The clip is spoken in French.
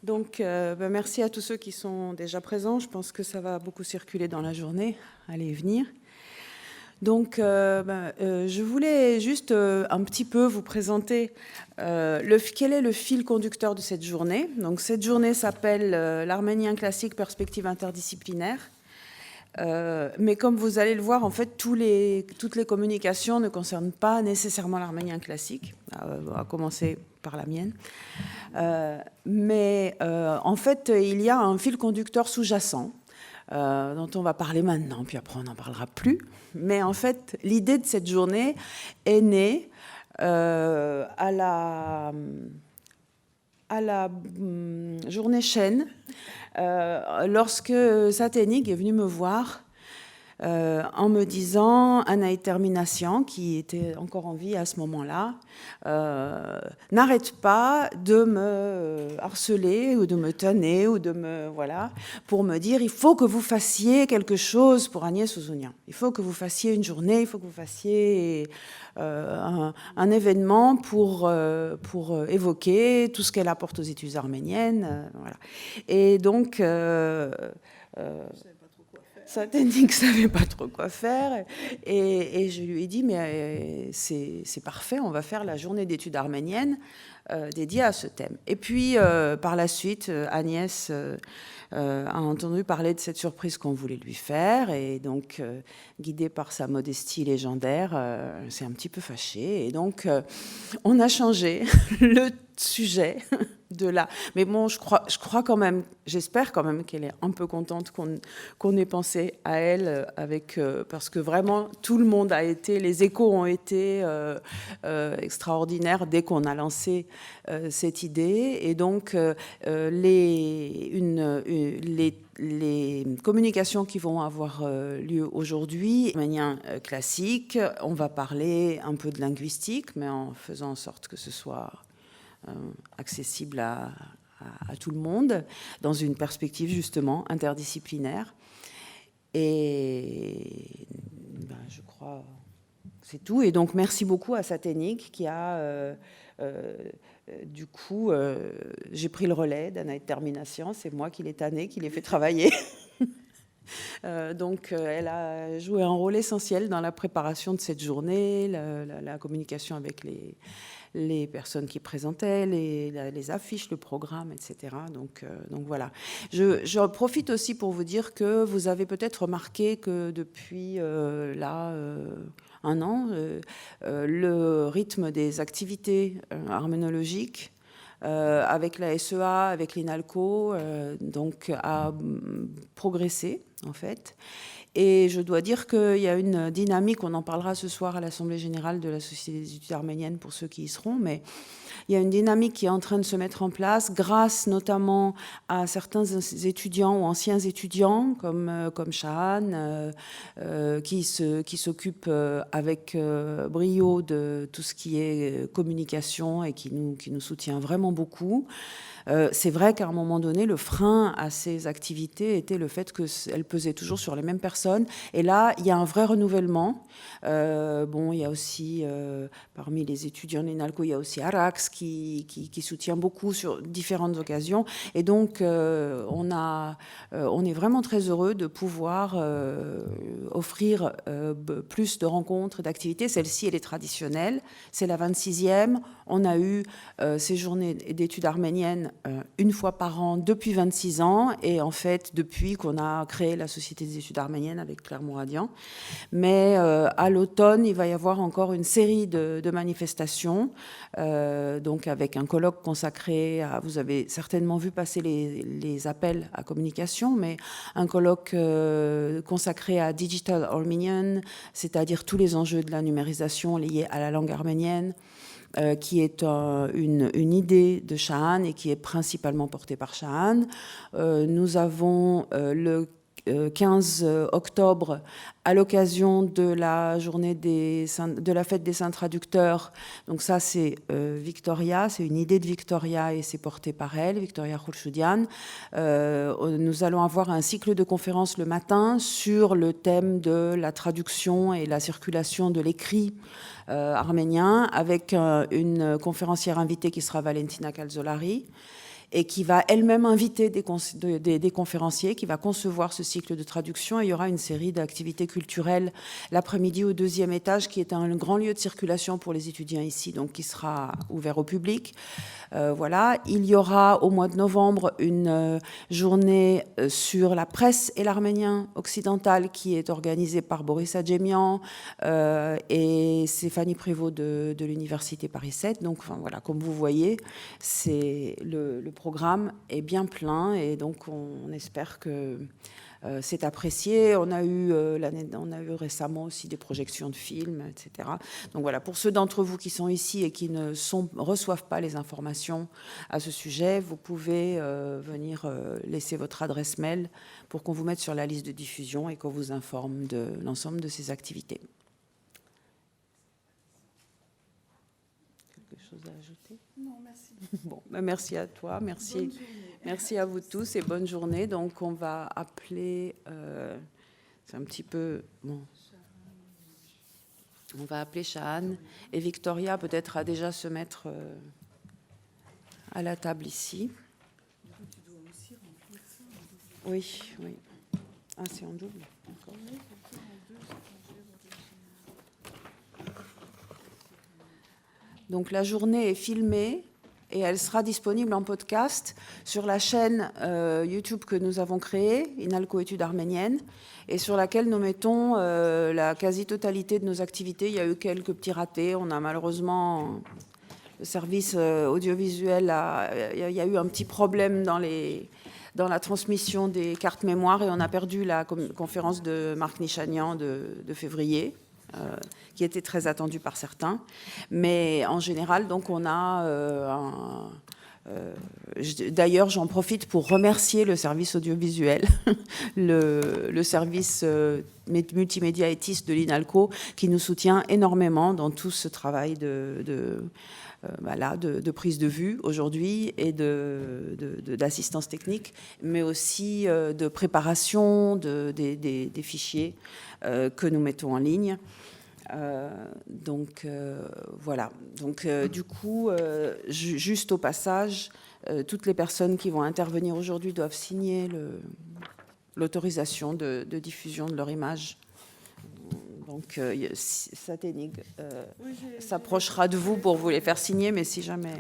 Donc, merci à tous ceux qui sont déjà présents. Je pense que ça va beaucoup circuler dans la journée, aller et venir. Donc, je voulais juste un petit peu vous présenter quel est le fil conducteur de cette journée. Donc, cette journée s'appelle l'Arménien classique, perspective interdisciplinaire. Mais comme vous allez le voir, en fait, toutes les communications ne concernent pas nécessairement l'arménien classique, à commencer par la mienne. En fait, il y a un fil conducteur sous-jacent dont on va parler maintenant, puis après on n'en parlera plus. Mais en fait, l'idée de cette journée est née à la journée Chêne, lorsque Saténig est venu me voir en me disant, Anaï Termination, qui était encore en vie à ce moment-là, n'arrête pas de me harceler ou de me tanner ou pour me dire, il faut que vous fassiez quelque chose pour Agnès Ouzounian. Il faut que vous fassiez une journée, il faut que vous fassiez un événement pour évoquer tout ce qu'elle apporte aux études arméniennes. Voilà. Et donc, Saténig ne savait pas trop quoi faire. Et je lui ai dit, mais c'est parfait, on va faire la journée d'études arméniennes dédiée à ce thème. Et puis, par la suite, Agnès a entendu parler de cette surprise qu'on voulait lui faire. Et donc, guidée par sa modestie légendaire, s'est un petit peu fâchée. Et donc, on a changé le sujet de là. Mais bon, je crois quand même, j'espère quand même qu'elle est un peu contente qu'on ait pensé à elle parce que vraiment tout le monde les échos ont été extraordinaires dès qu'on a lancé cette idée. Et donc les communications qui vont avoir lieu aujourd'hui, de manière classique, on va parler un peu de linguistique, mais en faisant en sorte que ce soit accessible à tout le monde, dans une perspective justement interdisciplinaire. Et je crois que c'est tout. Et donc merci beaucoup à Saténig qui a du coup, j'ai pris le relais d'Anaï Termination, c'est moi qui l'ai tanné, qui l'ai fait travailler. Donc elle a joué un rôle essentiel dans la préparation de cette journée, la communication avec les personnes qui présentaient, les affiches, le programme, etc. Donc voilà. Je profite aussi pour vous dire que vous avez peut-être remarqué que depuis un an, le rythme des activités arménologiques avec la SEA, avec l'INALCO, donc a progressé en fait. Et je dois dire qu'il y a une dynamique, on en parlera ce soir à l'Assemblée générale de la Société des études arméniennes pour ceux qui y seront, mais il y a une dynamique qui est en train de se mettre en place grâce notamment à certains étudiants ou anciens étudiants comme Shahan, qui s'occupent avec brio de tout ce qui est communication et qui nous soutient vraiment beaucoup. C'est vrai qu'à un moment donné, le frein à ces activités était le fait qu'elles pesaient toujours sur les mêmes personnes. Et là, il y a un vrai renouvellement. Il y a aussi, parmi les étudiants de l'INALCO, il y a aussi Arax qui soutient beaucoup sur différentes occasions. Et donc, on est vraiment très heureux de pouvoir offrir plus de rencontres, d'activités. Celle-ci, elle est traditionnelle. C'est la 26e. On a eu ces journées d'études arméniennes une fois par an depuis 26 ans, et en fait depuis qu'on a créé la Société des études arméniennes avec Claire Mouradian. Mais à l'automne, il va y avoir encore une série de manifestations, donc avec un colloque consacré à, vous avez certainement vu passer les appels à communication, mais un colloque consacré à Digital Armenian, c'est-à-dire tous les enjeux de la numérisation liés à la langue arménienne, qui est une idée de Shahan et qui est principalement portée par Shahan. Nous avons le 15 octobre, à l'occasion de la journée de la fête des saints traducteurs. Donc ça, c'est Victoria, c'est une idée de Victoria et c'est porté par elle, Victoria Khoursoudian. Nous allons avoir un cycle de conférences le matin sur le thème de la traduction et la circulation de l'écrit arménien, avec une conférencière invitée qui sera Valentina Calzolari. et qui va elle-même inviter des conférenciers, qui va concevoir ce cycle de traduction. Et il y aura une série d'activités culturelles l'après-midi au 2e étage, qui est un grand lieu de circulation pour les étudiants ici, donc qui sera ouvert au public. Voilà. Il y aura au mois de novembre une journée sur la presse et l'arménien occidental qui est organisée par Boris Adjemian et Stéphanie Prévost de l'Université Paris 7. Donc enfin, voilà, comme vous voyez, le programme est bien plein et donc on espère que c'est apprécié. On a eu récemment aussi des projections de films, etc. Donc voilà, pour ceux d'entre vous qui sont ici et qui ne reçoivent pas les informations à ce sujet, vous pouvez venir laisser votre adresse mail pour qu'on vous mette sur la liste de diffusion et qu'on vous informe de l'ensemble de ces activités. Quelque chose à ajouter ? Non, merci. Bon, ben merci à toi, merci. Merci à vous tous et bonne journée. Donc, on va appeler... c'est un petit peu... Bon. On va appeler Shahan. Et Victoria, peut-être, a déjà se mettre à la table ici. Oui, oui. Ah, c'est en double. D'accord. Donc, la journée est filmée. Et elle sera disponible en podcast sur la chaîne YouTube que nous avons créée, INALCO Études Arméniennes, et sur laquelle nous mettons la quasi-totalité de nos activités. Il y a eu quelques petits ratés. On a malheureusement... Le service audiovisuel, il y a eu un petit problème dans la transmission des cartes mémoire et on a perdu la conférence de Marc Nichanian de février. Qui était très attendu par certains. Mais en général, donc, on a... D'ailleurs, j'en profite pour remercier le service audiovisuel, le service multimédia étiste de l'INALCO, qui nous soutient énormément dans tout ce travail de prise de vue aujourd'hui et d'assistance technique, mais aussi de préparation des fichiers que nous mettons en ligne. Voilà. Donc, du coup, juste au passage, toutes les personnes qui vont intervenir aujourd'hui doivent signer l'autorisation de diffusion de leur image. Donc, Saténig s'approchera de vous pour vous les faire signer, mais si jamais...